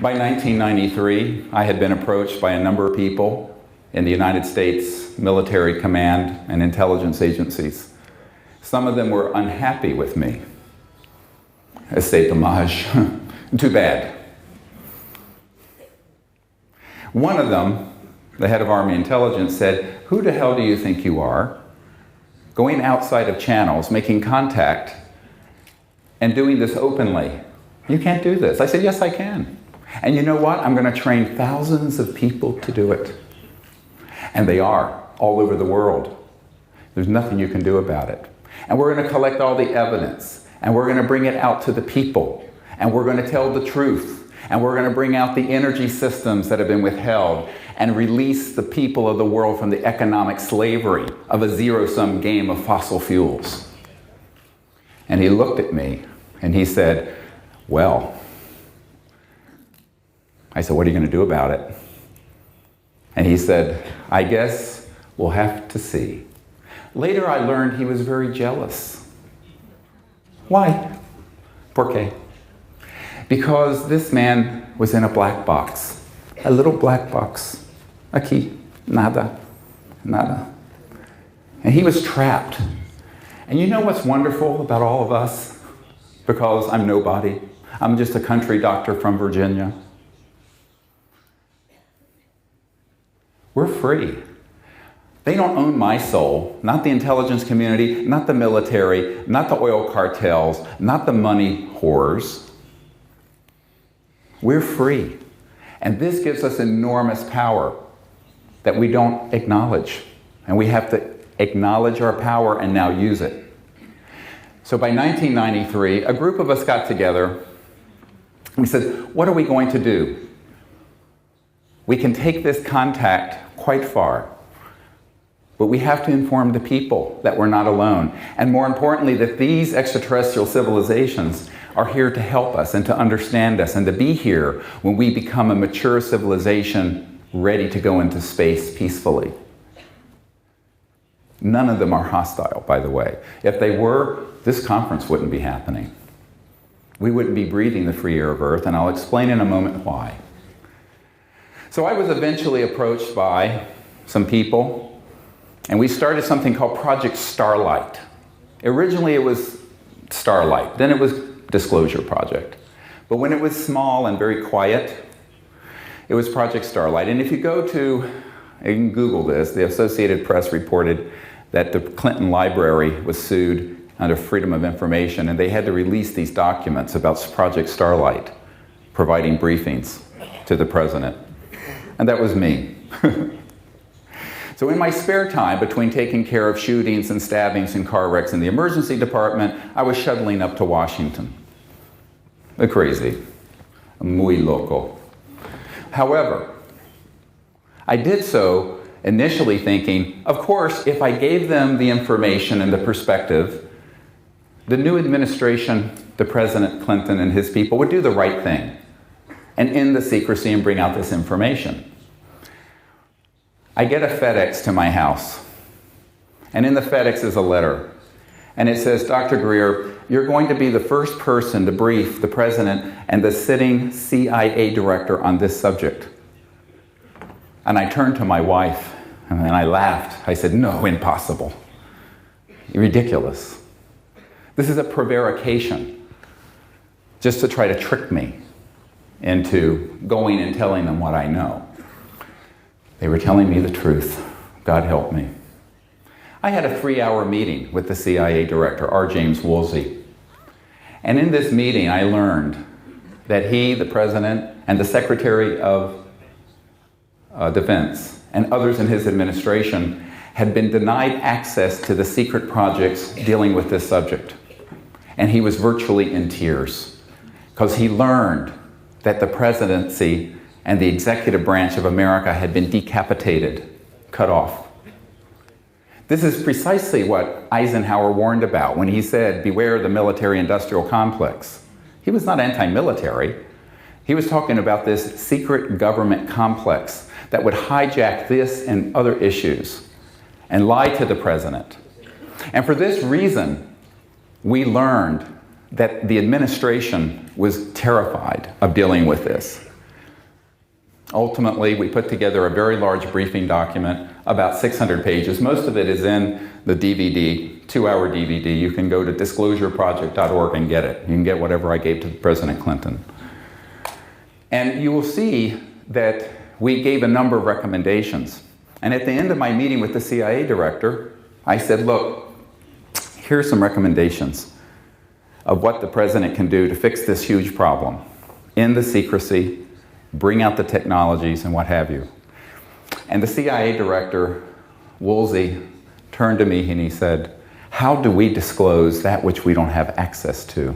By 1993, I had been approached by a number of people in the United States military command and intelligence agencies. Some of them were unhappy with me. C'est dommage. Too bad. One of them, the head of Army Intelligence, said, "Who the hell do you think you are? Going outside of channels, making contact, and doing this openly. You can't do this." I said, "Yes, I can. And you know what? I'm going to train thousands of people to do it." And they are, all over the world. There's nothing you can do about it. And we're going to collect all the evidence, and we're going to bring it out to the people, and we're going to tell the truth, and we're going to bring out the energy systems that have been withheld, and release the people of the world from the economic slavery of a zero-sum game of fossil fuels. And he looked at me, and he said, "Well," I said, "What are you going to do about it?" And he said, "I guess we'll have to see." Later I learned he was very jealous. Why? ¿Por qué? Because this man was in a black box, a little black box. Aquí, nada, nada. And he was trapped. And you know what's wonderful about all of us? Because I'm nobody. I'm just a country doctor from Virginia. We're free. They don't own my soul, not the intelligence community, not the military, not the oil cartels, not the money whores. We're free. And this gives us enormous power that we don't acknowledge. And we have to acknowledge our power and now use it. So by 1993, a group of us got together. We said, what are we going to do? We can take this contact quite far, but we have to inform the people that we're not alone. And more importantly, that these extraterrestrial civilizations are here to help us and to understand us and to be here when we become a mature civilization ready to go into space peacefully. None of them are hostile, by the way. If they were, this conference wouldn't be happening. We wouldn't be breathing the free air of Earth, and I'll explain in a moment why. So I was eventually approached by some people, and we started something called Project Starlight. Originally it was Starlight, then it was Disclosure Project. But when it was small and very quiet, it was Project Starlight. And if you go to, you can Google this, the Associated Press reported that the Clinton Library was sued under Freedom of Information, and they had to release these documents about Project Starlight, providing briefings to the president. And that was me. So in my spare time, between taking care of shootings and stabbings and car wrecks in the emergency department, I was shuttling up to Washington. Crazy. Muy loco. However, I did so initially thinking, of course, if I gave them the information and the perspective, the new administration, the President Clinton and his people, would do the right thing and end the secrecy and bring out this information. I get a FedEx to my house, and in the FedEx is a letter, and it says, "Dr. Greer, you're going to be the first person to brief the President and the sitting CIA director on this subject." And I turned to my wife, and I laughed. I said, "No, impossible. Ridiculous. This is a prevarication, just to try to trick me into going and telling them what I know." They were telling me the truth. God help me. I had a 3-hour meeting with the CIA director, R. James Woolsey. And in this meeting, I learned that he, the president, and the Secretary of Defense, and others in his administration had been denied access to the secret projects dealing with this subject. And he was virtually in tears because he learned that the presidency and the executive branch of America had been decapitated, cut off. This is precisely what Eisenhower warned about when he said, "Beware the military-industrial complex." He was not anti-military. He was talking about this secret government complex that would hijack this and other issues and lie to the president. And for this reason, we learned that the administration was terrified of dealing with this. Ultimately, we put together a very large briefing document, about 600 pages. Most of it is in the DVD, 2-hour DVD. You can go to disclosureproject.org and get it. You can get whatever I gave to President Clinton. And you will see that we gave a number of recommendations. And at the end of my meeting with the CIA director, I said, look, here's some recommendations of what the president can do to fix this huge problem. End the secrecy, bring out the technologies, and what have you. And the CIA director, Woolsey, turned to me and he said, how do we disclose that which we don't have access to?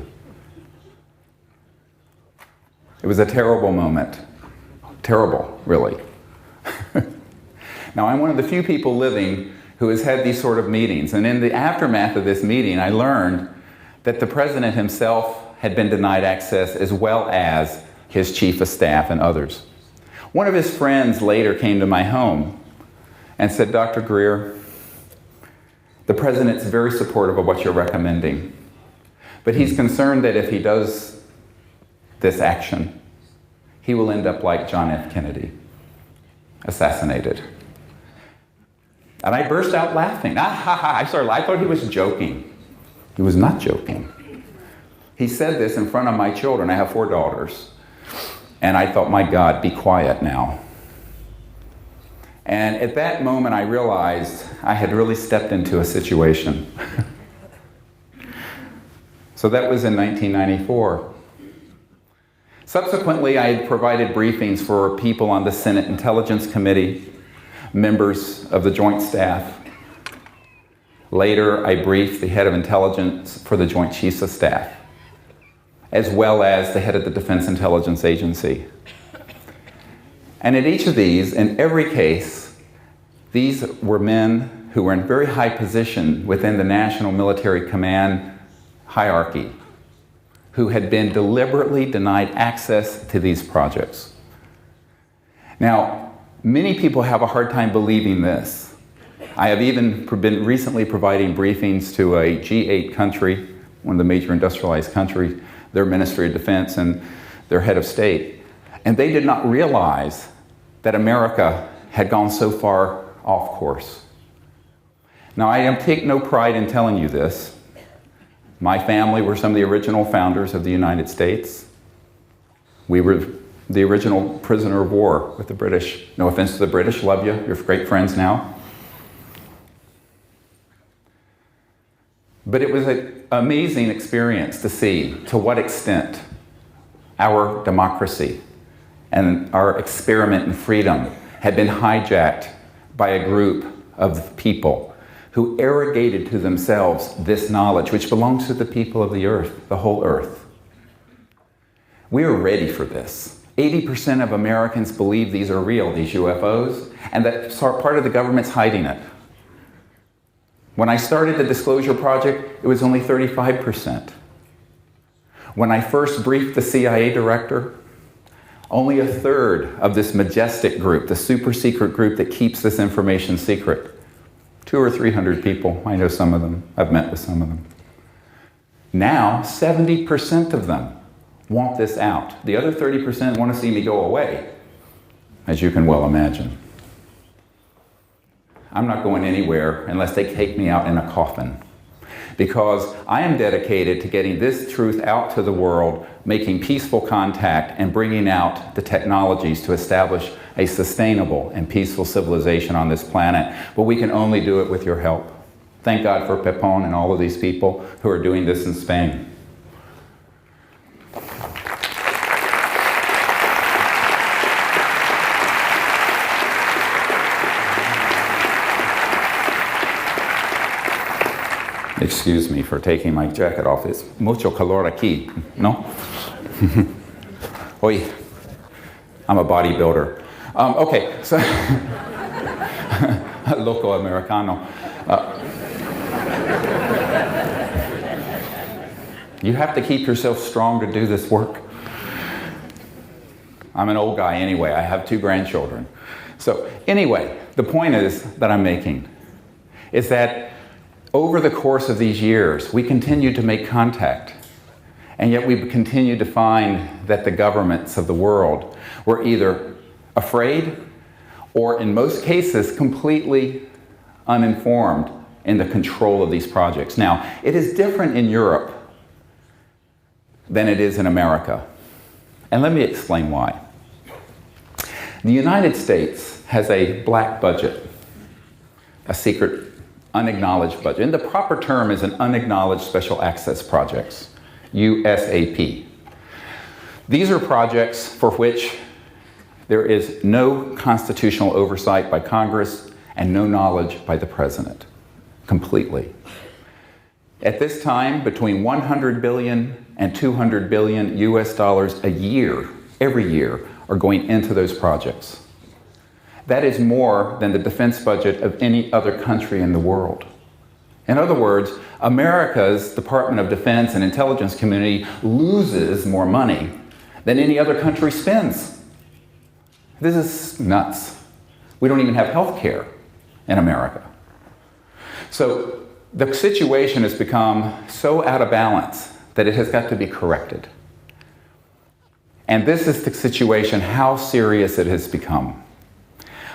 It was a terrible moment. Terrible, really. Now, I'm one of the few people living who has had these sort of meetings. And in the aftermath of this meeting, I learned that the president himself had been denied access, as well as his chief of staff and others. One of his friends later came to my home and said, Dr. Greer, the president's very supportive of what you're recommending, but he's concerned that if he does this action, he will end up like John F. Kennedy, assassinated. And I burst out laughing. I thought he was joking. He was not joking. He said this in front of my children. I have 4 daughters. And I thought, my God, be quiet now. And at that moment, I realized I had really stepped into a situation. So that was in 1994. Subsequently, I had provided briefings for people on the Senate Intelligence Committee, members of the Joint Staff. Later, I briefed the head of intelligence for the Joint Chiefs of Staff, as well as the head of the Defense Intelligence Agency. And in each of these, in every case, these were men who were in very high position within the National Military Command hierarchy, who had been deliberately denied access to these projects. Now, many people have a hard time believing this. I have even been recently providing briefings to a G8 country, one of the major industrialized countries, their Ministry of Defense and their head of state. And they did not realize that America had gone so far off course. Now, I take no pride in telling you this. My family were some of the original founders of the United States. We were the original prisoner of war with the British. No offense to the British, love you, you're great friends now. But it was an amazing experience to see to what extent our democracy and our experiment in freedom had been hijacked by a group of people who arrogated to themselves this knowledge, which belongs to the people of the earth, the whole earth. We are ready for this. 80% of Americans believe these are real, these UFOs, and that part of the government's hiding it. When I started the Disclosure Project, it was only 35%. When I first briefed the CIA director, only 1/3 of this majestic group, the super secret group that keeps this information secret, 200 or 300 people, I know some of them, I've met with some of them. Now, 70% of them want this out. The other 30% want to see me go away, as you can well imagine. I'm not going anywhere unless they take me out in a coffin, because I am dedicated to getting this truth out to the world, making peaceful contact, and bringing out the technologies to establish a sustainable and peaceful civilization on this planet. But we can only do it with your help. Thank God for Pepon and all of these people who are doing this in Spain. Excuse me for taking my jacket off. It's mucho calor aquí, no? Oye, I'm a bodybuilder. Okay, so loco americano. You have to keep yourself strong to do this work. I'm an old guy anyway. I have 2 grandchildren. So anyway, the point is that I'm making is that over the course of these years, we continued to make contact, and yet we continued to find that the governments of the world were either afraid, or in most cases, completely uninformed in the control of these projects. Now, it is different in Europe than it is in America. And let me explain why. The United States has a black budget, a secret, unacknowledged budget. And the proper term is an unacknowledged special access projects, U.S.A.P. These are projects for which there is no constitutional oversight by Congress and no knowledge by the President, completely. At this time, between 100 billion and 200 billion US dollars a year, every year, are going into those projects. That is more than the defense budget of any other country in the world. In other words, America's Department of Defense and intelligence community loses more money than any other country spends. This is nuts. We don't even have health care in America. So the situation has become so out of balance that it has got to be corrected. And this is the situation, how serious it has become.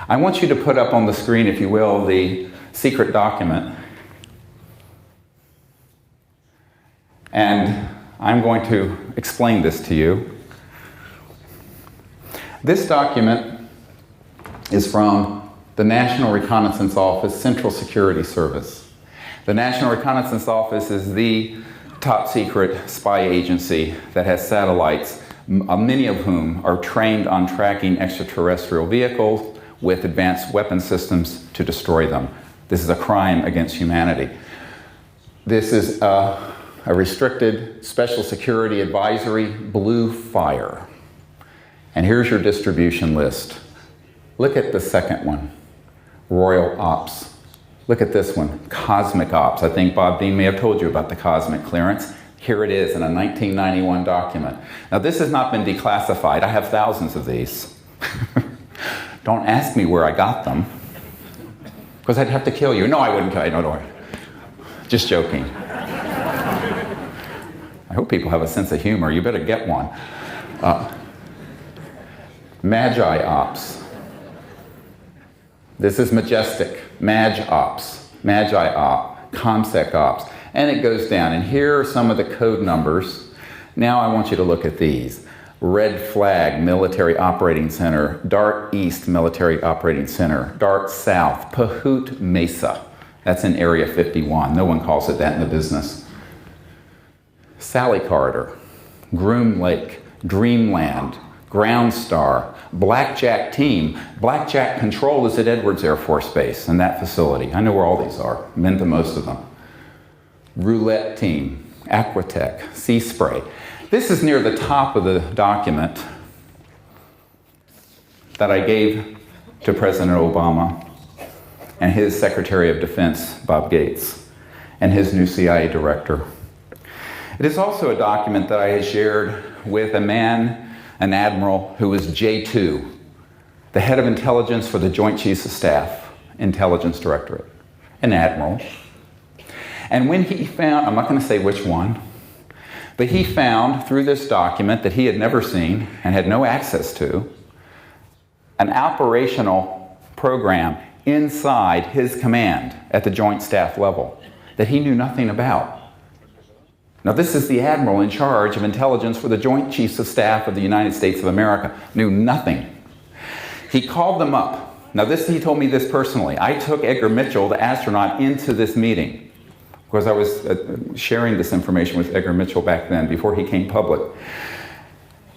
I want you to put up on the screen, if you will, the secret document. And I'm going to explain this to you. This document is from the National Reconnaissance Office, Central Security Service. The National Reconnaissance Office is the top secret spy agency that has satellites, many of whom are trained on tracking extraterrestrial vehicles with advanced weapon systems to destroy them. This is a crime against humanity. This is a restricted special security advisory, blue fire. And here's your distribution list. Look at the second one, Royal Ops. Look at this one, Cosmic Ops. I think Bob Dean may have told you about the cosmic clearance. Here it is in a 1991 document. Now this has not been declassified. I have thousands of these. Don't ask me where I got them, because I'd have to kill you. No, I wouldn't kill you. No, don't worry. Just joking. I hope people have a sense of humor. You better get one. Magi Ops. This is Majestic. Magi Ops, ComSec Ops, and it goes down. And here are some of the code numbers. Now I want you to look at these. Red Flag Military Operating Center, Dart East Military Operating Center, Dart South, Pahut Mesa. That's in Area 51. No one calls it that in the business. Sally Corridor, Groom Lake, Dreamland, Ground Star, Blackjack Team. Blackjack Control is at Edwards Air Force Base in that facility. I know where all these are. I've been to most of them. Roulette Team, Aquatech, Sea Spray. This is near the top of the document that I gave to President Obama and his Secretary of Defense, Bob Gates, and his new CIA director. It is also a document that I had shared with a man, an admiral, who was J2, the head of intelligence for the Joint Chiefs of Staff, Intelligence Directorate, an admiral. And when he found, I'm not going to say which one, but he found through this document that he had never seen and had no access to, an operational program inside his command at the Joint Staff level that he knew nothing about. Now this is the admiral in charge of intelligence for the Joint Chiefs of Staff of the United States of America, knew nothing. He called them up. Now he told me this personally. I took Edgar Mitchell, the astronaut, into this meeting because I was sharing this information with Edgar Mitchell back then before he came public.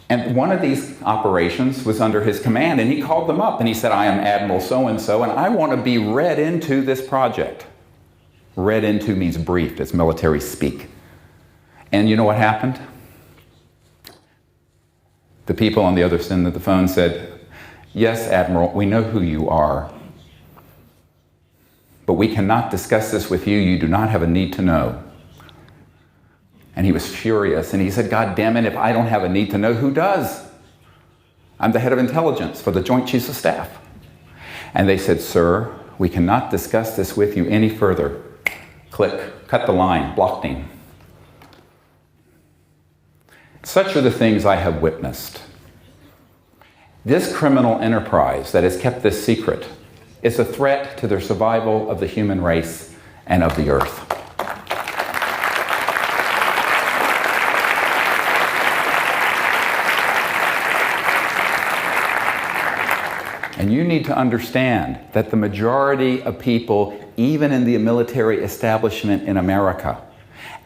And one of these operations was under his command, and he called them up and he said, I am Admiral so-and-so and I want to be read into this project. Read into means briefed, it's military speak. And you know what happened? The people on the other end of the phone said, yes, Admiral, we know who you are, but we cannot discuss this with you. You do not have a need to know. And he was furious, and he said, God damn it, if I don't have a need to know, who does? I'm the head of intelligence for the Joint Chiefs of Staff. And they said, sir, we cannot discuss this with you any further. Click, cut the line, blocked him. Such are the things I have witnessed. This criminal enterprise that has kept this secret is a threat to the survival of the human race and of the earth. And you need to understand that the majority of people, even in the military establishment in America,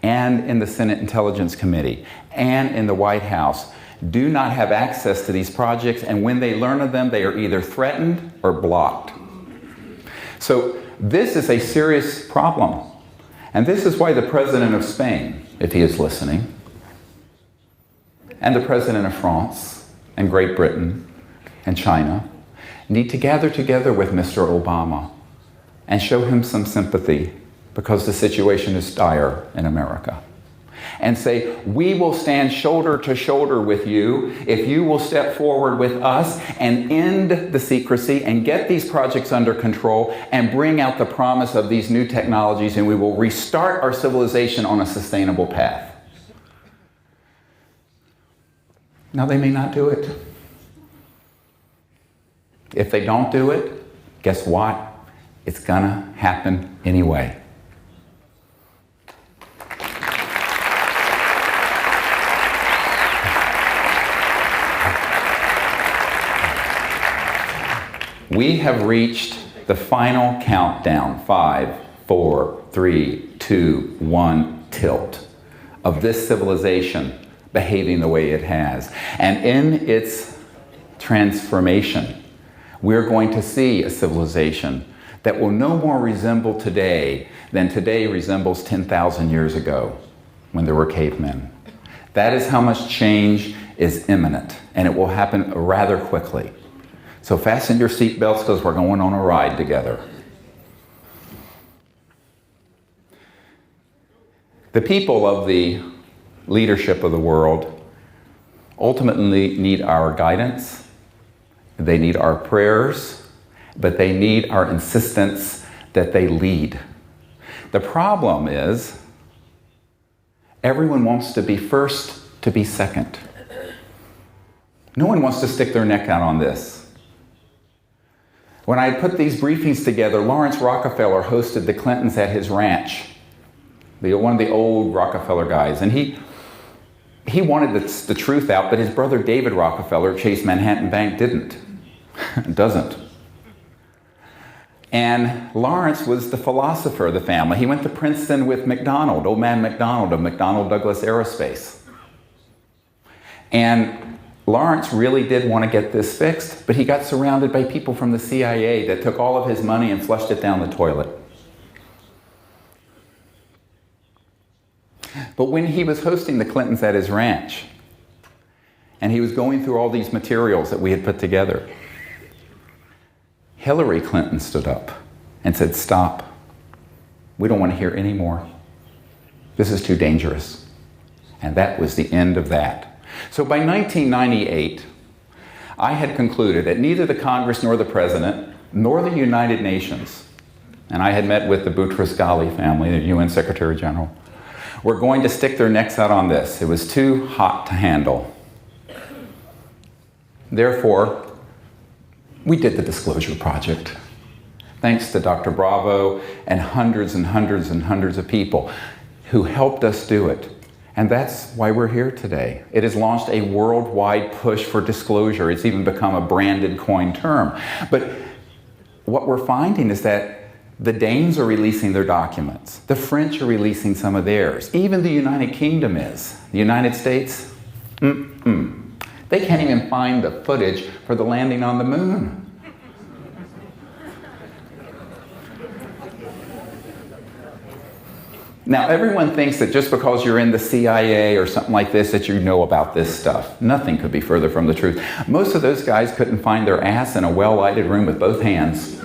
and in the Senate Intelligence Committee, and in the White House, do not have access to these projects, and when they learn of them, they are either threatened or blocked. So this is a serious problem. And this is why the President of Spain, if he is listening, and the President of France, and Great Britain, and China, need to gather together with Mr. Obama and show him some sympathy because the situation is dire in America. And say, we will stand shoulder to shoulder with you if you will step forward with us and end the secrecy and get these projects under control and bring out the promise of these new technologies, and we will restart our civilization on a sustainable path. Now, they may not do it. If they don't do it, guess what? It's gonna happen anyway. We have reached the final countdown, 5, 4, 3, 2, 1, tilt, of this civilization behaving the way it has. And in its transformation, we're going to see a civilization that will no more resemble today than today resembles 10,000 years ago when there were cavemen. That is how much change is imminent, and it will happen rather quickly. So fasten your seatbelts because we're going on a ride together. The people of the leadership of the world ultimately need our guidance. They need our prayers, but they need our insistence that they lead. The problem is everyone wants to be first to be second. No one wants to stick their neck out on this. When I put these briefings together, Lawrence Rockefeller hosted the Clintons at his ranch, one of the old Rockefeller guys, and he wanted the truth out, but his brother David Rockefeller, Chase Manhattan Bank, doesn't. And Lawrence was the philosopher of the family. He went to Princeton with McDonald, old man McDonald of McDonnell Douglas Aerospace. And Lawrence really did want to get this fixed, but he got surrounded by people from the CIA that took all of his money and flushed it down the toilet. But when he was hosting the Clintons at his ranch, and he was going through all these materials that we had put together, Hillary Clinton stood up and said, "Stop. We don't want to hear any more. This is too dangerous." And that was the end of that. So by 1998, I had concluded that neither the Congress nor the President nor the United Nations, and I had met with the Boutros-Ghali family, the UN Secretary General, were going to stick their necks out on this. It was too hot to handle. Therefore, we did the Disclosure Project. Thanks to Dr. Bravo and hundreds and hundreds and hundreds of people who helped us do it. And that's why we're here today. It has launched a worldwide push for disclosure. It's even become a branded coin term. But what we're finding is that the Danes are releasing their documents. The French are releasing some of theirs. Even the United Kingdom is. The United States, They can't even find the footage for the landing on the moon. Now, everyone thinks that just because you're in the CIA or something like this that you know about this stuff. Nothing could be further from the truth. Most of those guys couldn't find their ass in a well-lighted room with both hands.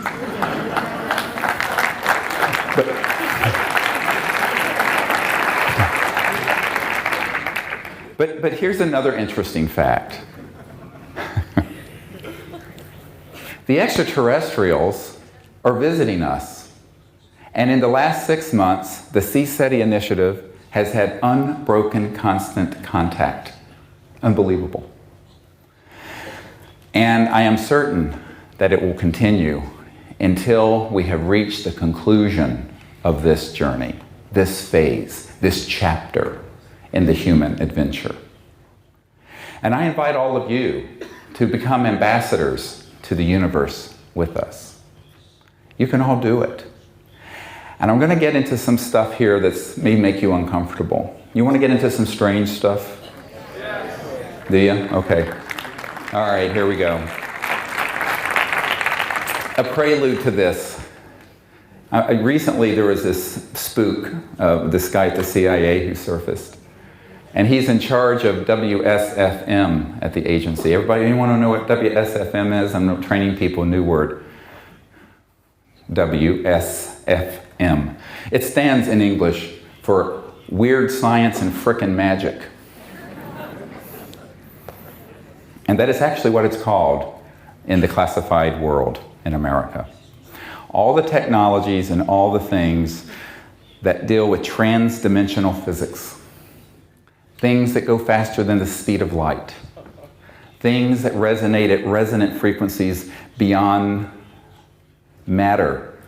But here's another interesting fact. The extraterrestrials are visiting us. And in the last 6 months, the CSETI initiative has had unbroken, constant contact. Unbelievable. And I am certain that it will continue until we have reached the conclusion of this journey, this phase, this chapter in the human adventure. And I invite all of you to become ambassadors to the universe with us. You can all do it. And I'm going to get into some stuff here that may make you uncomfortable. You want to get into some strange stuff? Yes. Do you? Okay. All right, here we go. A prelude to this. Recently there was this spook of this guy at the CIA who surfaced. And he's in charge of WSFM at the agency. Everybody, anyone want to know what WSFM is? I'm training people a new word. WSFM. It stands in English for Weird Science and Frickin' Magic. And that is actually what it's called in the classified world in America. All the technologies and all the things that deal with trans-dimensional physics. Things that go faster than the speed of light. Things that resonate at resonant frequencies beyond matter,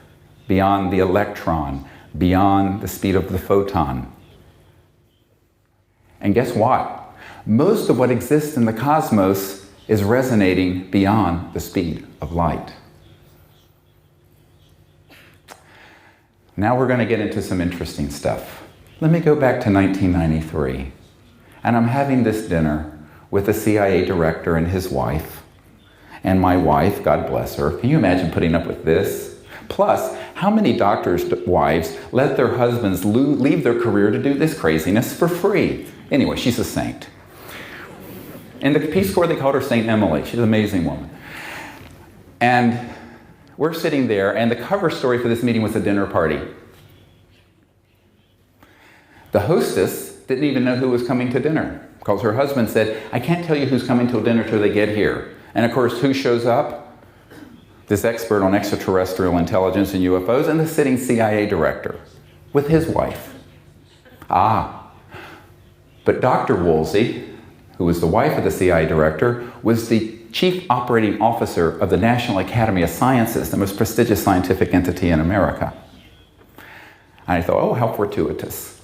beyond the electron, beyond the speed of the photon. And guess what? Most of what exists in the cosmos is resonating beyond the speed of light. Now we're going to get into some interesting stuff. Let me go back to 1993. And I'm having this dinner with a CIA director and his wife. And my wife, God bless her, can you imagine putting up with this? Plus, how many doctors' wives let their husbands leave their career to do this craziness for free? Anyway, she's a saint. In the Peace Corps, they called her Saint Emily. She's an amazing woman. And we're sitting there, and the cover story for this meeting was a dinner party. The hostess didn't even know who was coming to dinner because her husband said, I can't tell you who's coming to dinner till they get here. And of course, who shows up? This expert on extraterrestrial intelligence and UFOs and the sitting CIA director with his wife. But Dr. Woolsey, who was the wife of the CIA director, was the chief operating officer of the National Academy of Sciences, the most prestigious scientific entity in America. And I thought, oh, how fortuitous.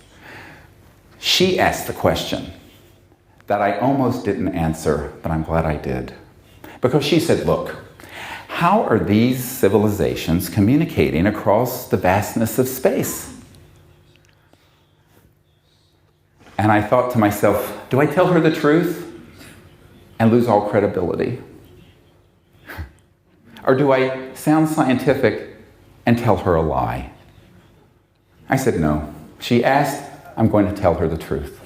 She asked the question that I almost didn't answer, but I'm glad I did. Because she said, look, how are these civilizations communicating across the vastness of space? And I thought to myself, do I tell her the truth and lose all credibility? Or do I sound scientific and tell her a lie? I said no. She asked, I'm going to tell her the truth.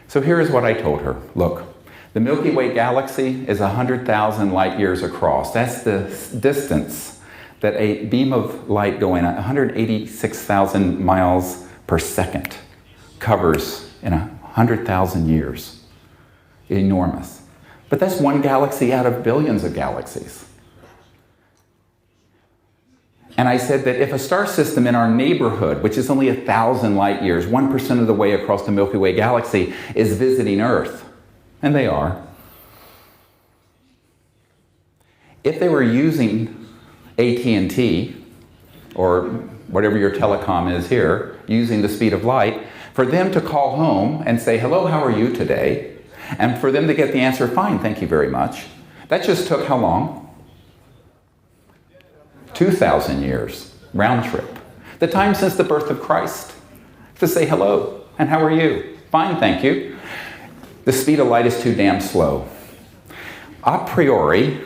So here is what I told her. Look, the Milky Way galaxy is 100,000 light years across. That's the distance that a beam of light going at 186,000 miles per second covers in 100,000 years. Enormous. But that's one galaxy out of billions of galaxies. And I said that if a star system in our neighborhood, which is only 1,000 light years, 1% of the way across the Milky Way galaxy, is visiting Earth, and they are, if they were using AT&T, or whatever your telecom is here, using the speed of light, for them to call home and say, hello, how are you today? And for them to get the answer, fine, thank you very much. That just took how long? 2,000 years, round trip. The time since the birth of Christ. To say hello, and how are you? Fine, thank you. The speed of light is too damn slow. A priori,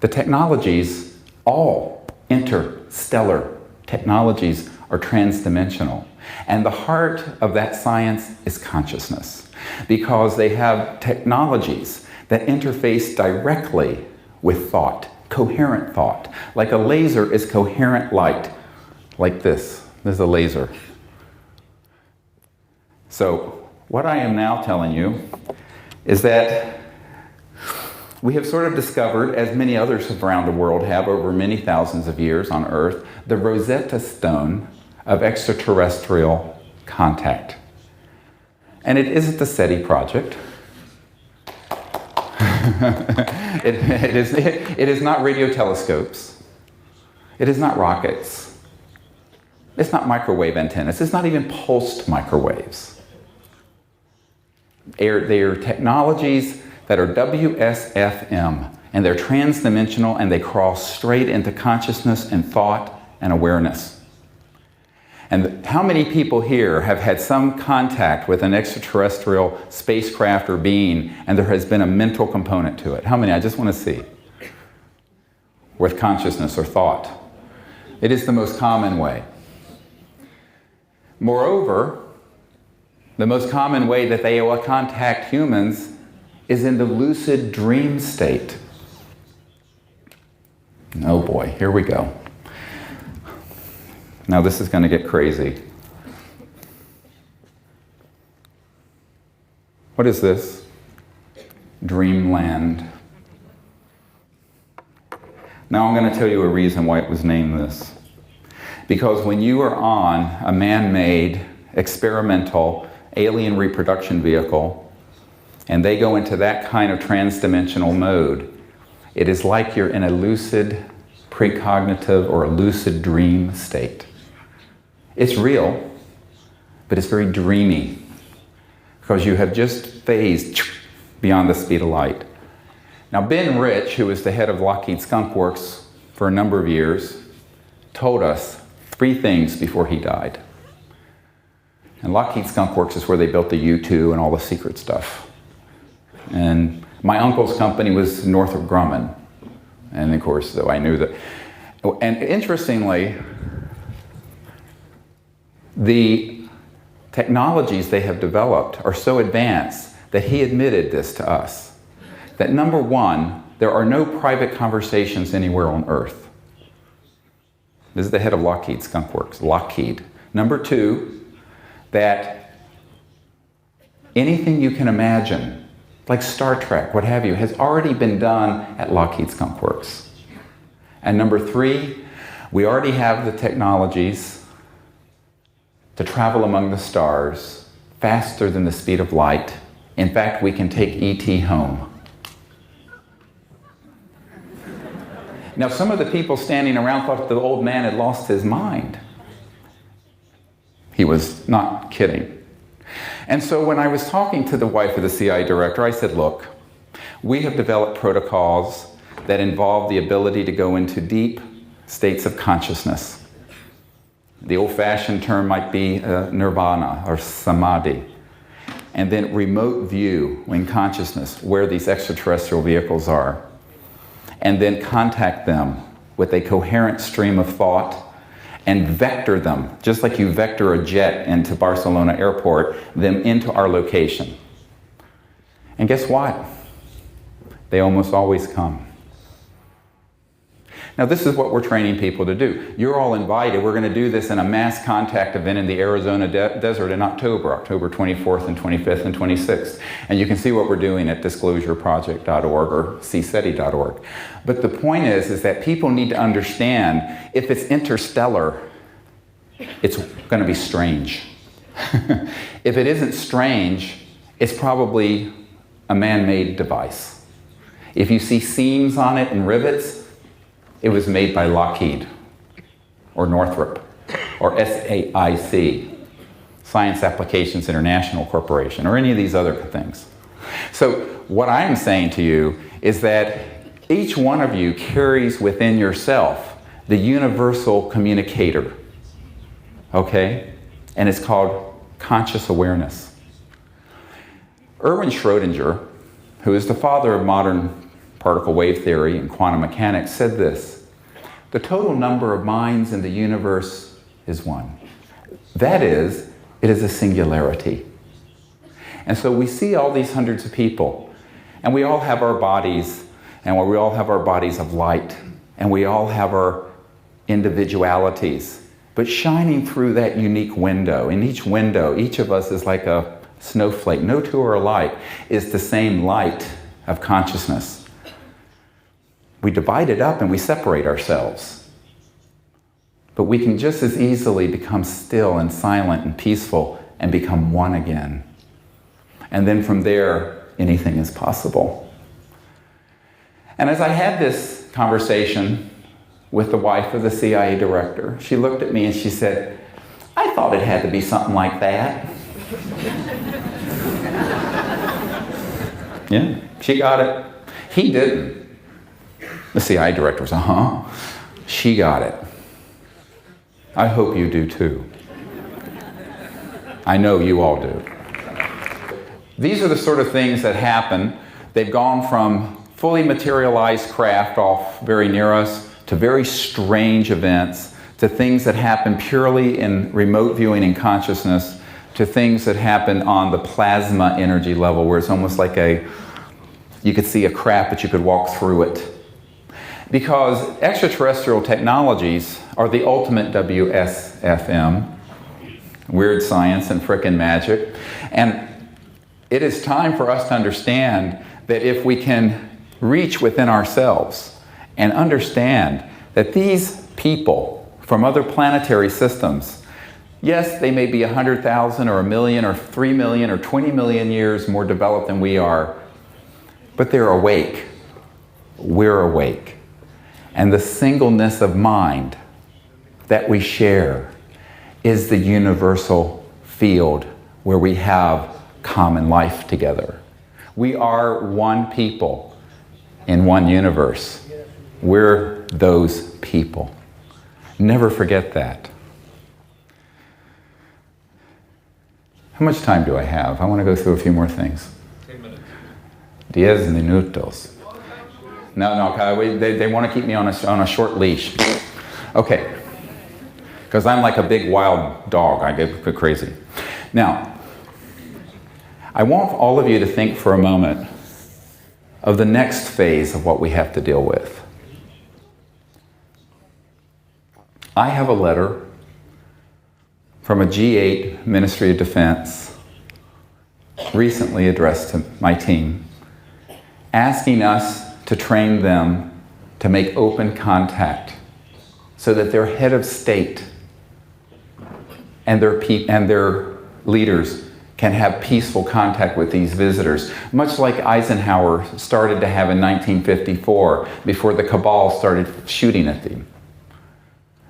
the technologies, all interstellar technologies, are transdimensional. And the heart of that science is consciousness, because they have technologies that interface directly with thought, coherent thought. Like a laser is coherent light, like this. This is a laser. So what I am now telling you is that we have sort of discovered, as many others around the world have over many thousands of years on Earth, the Rosetta Stone of extraterrestrial contact. And it isn't the SETI project. It is not radio telescopes. It is not rockets. It's not microwave antennas. It's not even pulsed microwaves. They are technologies that are WSFM, and they're transdimensional, and they cross straight into consciousness and thought and awareness. And how many people here have had some contact with an extraterrestrial spacecraft or being, and there has been a mental component to it? How many? I just want to see. With consciousness or thought. It is the most common way. Moreover, the most common way that they will contact humans is in the lucid dream state. Oh boy, here we go. Now this is going to get crazy. What is this? Dreamland. Now I'm going to tell you a reason why it was named this. Because when you are on a man-made, experimental, alien reproduction vehicle, and they go into that kind of transdimensional mode, it is like you're in a lucid, precognitive, or a lucid dream state. It's real, but it's very dreamy, because you have just phased beyond the speed of light. Now, Ben Rich, who was the head of Lockheed Skunk Works for a number of years, told us 3 things before he died. And Lockheed Skunk Works is where they built the U-2 and all the secret stuff. And my uncle's company was Northrop Grumman. And of course, though I knew that. And interestingly, the technologies they have developed are so advanced that he admitted this to us. That number one, there are no private conversations anywhere on Earth. This is the head of Lockheed Skunk Works, Lockheed. Number two, that anything you can imagine, like Star Trek, what have you, has already been done at Lockheed Skunk Works. And number three, we already have the technologies to travel among the stars faster than the speed of light. In fact, we can take E.T. home. Now, some of the people standing around thought the old man had lost his mind. He was not kidding. And so when I was talking to the wife of the CIA director, I said, look, we have developed protocols that involve the ability to go into deep states of consciousness. The old-fashioned term might be nirvana or samadhi. And then remote view in consciousness where these extraterrestrial vehicles are. And then contact them with a coherent stream of thought and vector them, just like you vector a jet into Barcelona airport, them into our location. And guess what? They almost always come. Now, this is what we're training people to do. You're all invited. We're going to do this in a mass contact event in the Arizona desert in October 24th and 25th and 26th. And you can see what we're doing at disclosureproject.org or cseti.org. But the point is that people need to understand if it's interstellar, it's going to be strange. If it isn't strange, it's probably a man-made device. If you see seams on it and rivets, it was made by Lockheed, or Northrop, or SAIC, Science Applications International Corporation, or any of these other things. So what I'm saying to you is that each one of you carries within yourself the universal communicator, okay? And it's called conscious awareness. Erwin Schrödinger, who is the father of modern particle wave theory and quantum mechanics, said this: the total number of minds in the universe is one. That is, it is a singularity. And so we see all these hundreds of people, and we all have our bodies, and we all have our bodies of light, and we all have our individualities. But shining through that unique window, in each window, each of us is like a snowflake. No two are alike. Is the same light of consciousness. We divide it up and we separate ourselves. But we can just as easily become still and silent and peaceful and become one again. And then from there, anything is possible. And as I had this conversation with the wife of the CIA director, she looked at me and she said, "I thought it had to be something like that." Yeah, she got it. He didn't. The CIA director was, She got it. I hope you do too. I know you all do. These are the sort of things that happen. They've gone from fully materialized craft off very near us to very strange events, to things that happen purely in remote viewing and consciousness, to things that happen on the plasma energy level, where it's almost like you could see a crack, but you could walk through it. Because extraterrestrial technologies are the ultimate WSFM, weird science and frickin' magic. And it is time for us to understand that if we can reach within ourselves and understand that these people from other planetary systems, yes, they may be 100,000 or 1 million or 3 million or 20 million years more developed than we are, but they're awake. We're awake. And the singleness of mind that we share is the universal field where we have common life together. We are one people in one universe. We're those people. Never forget that. How much time do I have? I want to go through a few more things. 10 minutes. 10 minutos. No, they want to keep me on a short leash. Okay. Because I'm like a big wild dog. I get crazy. Now, I want all of you to think for a moment of the next phase of what we have to deal with. I have a letter from a G8 Ministry of Defense recently addressed to my team, asking us to train them to make open contact so that their head of state and their leaders can have peaceful contact with these visitors, much like Eisenhower started to have in 1954 before the cabal started shooting at them.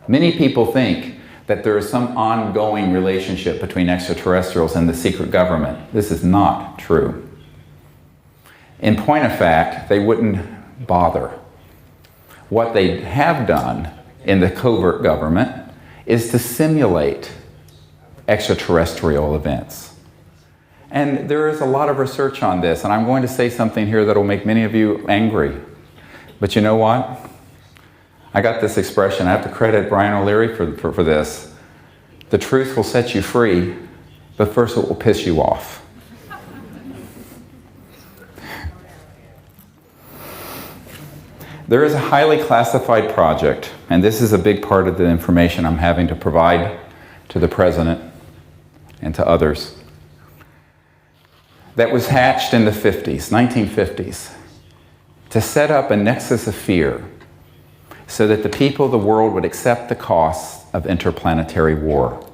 Many people think that there is some ongoing relationship between extraterrestrials and the secret government. This is not true. In point of fact, they wouldn't bother. What they have done in the covert government is to simulate extraterrestrial events. And there is a lot of research on this, and I'm going to say something here that will make many of you angry. But you know what? I got this expression. I have to credit Brian O'Leary for this. The truth will set you free, but first it will piss you off. There is a highly classified project, and this is a big part of the information I'm having to provide to the president and to others, that was hatched in the 1950s, to set up a nexus of fear so that the people of the world would accept the costs of interplanetary war.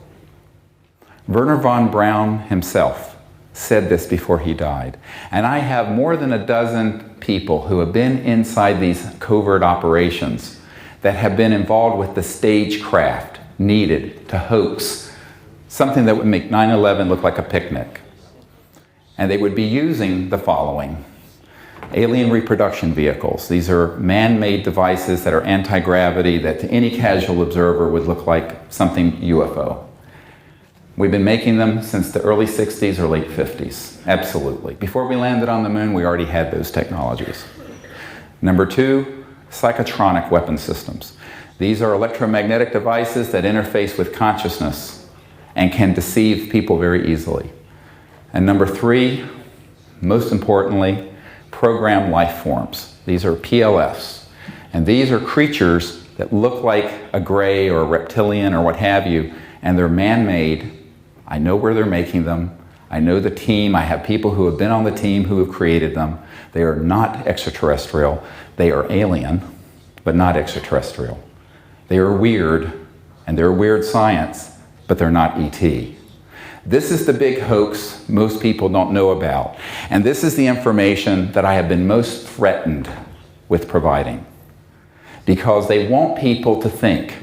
Wernher von Braun himself said this before he died. And I have more than a dozen people who have been inside these covert operations that have been involved with the stagecraft needed to hoax something that would make 9/11 look like a picnic. And they would be using the following: alien reproduction vehicles. These are man-made devices that are anti-gravity that to any casual observer would look like something UFO. We've been making them since the early 60s or late 50s. Absolutely. Before we landed on the moon, we already had those technologies. Number two, psychotronic weapon systems. These are electromagnetic devices that interface with consciousness and can deceive people very easily. And number three, most importantly, programmed life forms. These are PLFs. And these are creatures that look like a gray or a reptilian or what have you, and they're man-made. I know where they're making them. I know the team. I have people who have been on the team who have created them. They are not extraterrestrial. They are alien, but not extraterrestrial. They are weird, and they're weird science, but they're not ET. This is the big hoax most people don't know about. And this is the information that I have been most threatened with providing. Because they want people to think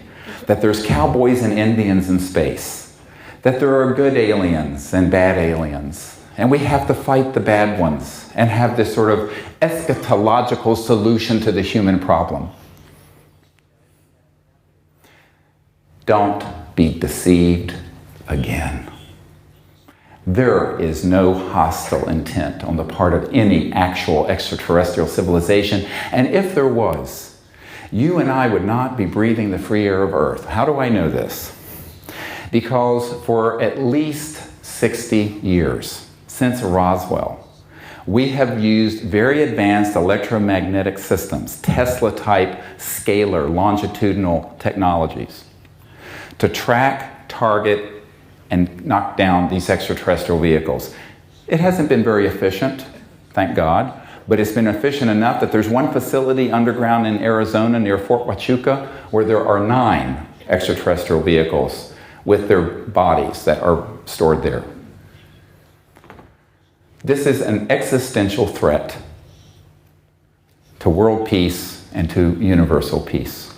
that there's cowboys and Indians in space, that there are good aliens and bad aliens, and we have to fight the bad ones and have this sort of eschatological solution to the human problem. Don't be deceived again. There is no hostile intent on the part of any actual extraterrestrial civilization, and if there was, you and I would not be breathing the free air of Earth. How do I know this? Because for at least 60 years, since Roswell, we have used very advanced electromagnetic systems, Tesla-type scalar longitudinal technologies, to track, target, and knock down these extraterrestrial vehicles. It hasn't been very efficient, thank God, but it's been efficient enough that there's one facility underground in Arizona near Fort Huachuca where there are 9 extraterrestrial vehicles with their bodies that are stored there. This is an existential threat to world peace and to universal peace.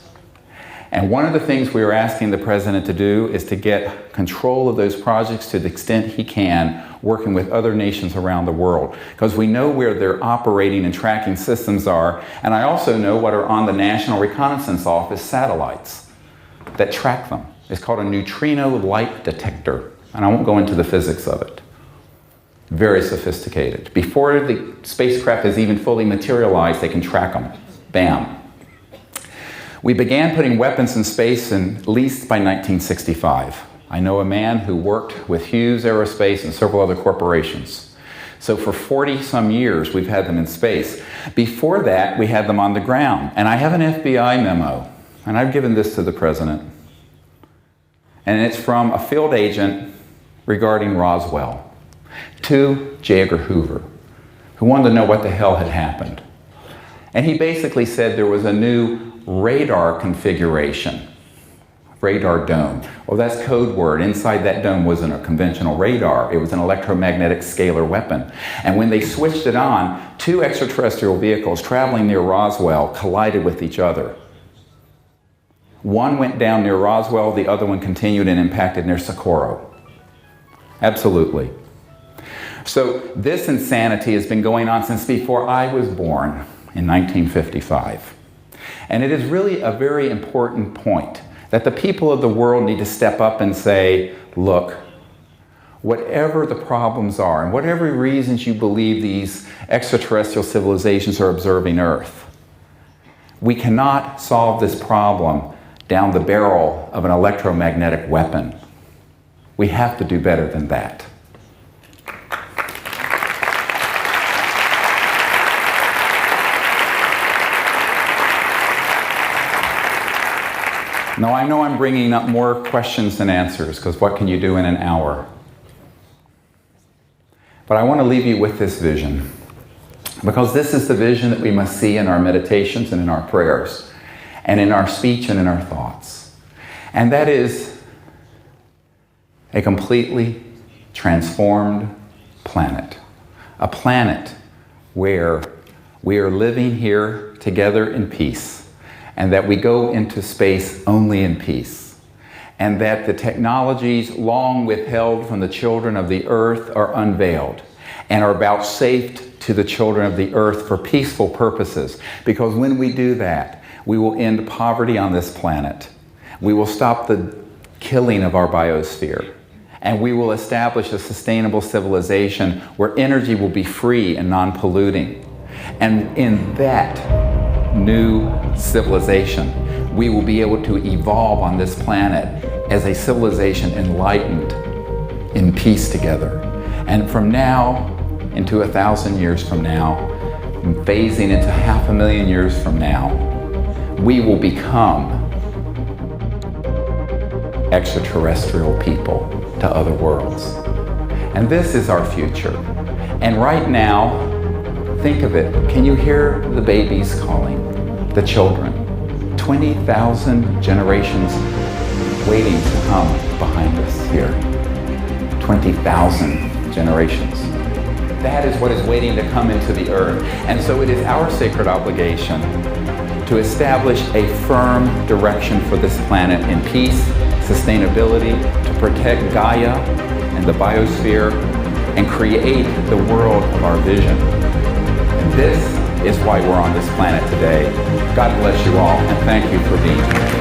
And one of the things we are asking the President to do is to get control of those projects to the extent he can, working with other nations around the world. Because we know where their operating and tracking systems are, and I also know what are on the National Reconnaissance Office satellites that track them. It's called a neutrino light detector, and I won't go into the physics of it. Very sophisticated. Before the spacecraft is even fully materialized, they can track them. Bam. We began putting weapons in space at least by 1965. I know a man who worked with Hughes Aerospace and several other corporations. So for 40-some years, we've had them in space. Before that, we had them on the ground. And I have an FBI memo, and I've given this to the President. And it's from a field agent regarding Roswell to J. Edgar Hoover, who wanted to know what the hell had happened. And he basically said there was a new radar configuration, radar dome. Well, that's code word. Inside that dome wasn't a conventional radar. It was an electromagnetic scalar weapon. And when they switched it on, 2 extraterrestrial vehicles traveling near Roswell collided with each other. One went down near Roswell, the other one continued and impacted near Socorro. Absolutely. So this insanity has been going on since before I was born in 1955. And it is really a very important point that the people of the world need to step up and say, look, whatever the problems are and whatever reasons you believe these extraterrestrial civilizations are observing Earth, we cannot solve this problem down the barrel of an electromagnetic weapon. We have to do better than that. Now, I know I'm bringing up more questions than answers, because what can you do in an hour? But I want to leave you with this vision, because this is the vision that we must see in our meditations and in our prayers, and in our speech and in our thoughts. And that is a completely transformed planet. A planet where we are living here together in peace, and that we go into space only in peace, and that the technologies long withheld from the children of the earth are unveiled and are vouchsafed to the children of the earth for peaceful purposes. Because when we do that, we will end poverty on this planet. We will stop the killing of our biosphere, and we will establish a sustainable civilization where energy will be free and non-polluting. And in that new civilization, we will be able to evolve on this planet as a civilization enlightened in peace together. And from now into 1,000 years from now, and phasing into 500,000 years from now, we will become extraterrestrial people to other worlds. And this is our future. And right now, think of it. Can you hear the babies calling? The children. 20,000 generations waiting to come behind us here. 20,000 generations. that is what is waiting to come into the earth. And so it is our sacred obligation to establish a firm direction for this planet in peace, sustainability, to protect Gaia and the biosphere, and create the world of our vision. And this is why we're on this planet today. God bless you all, and thank you for being here.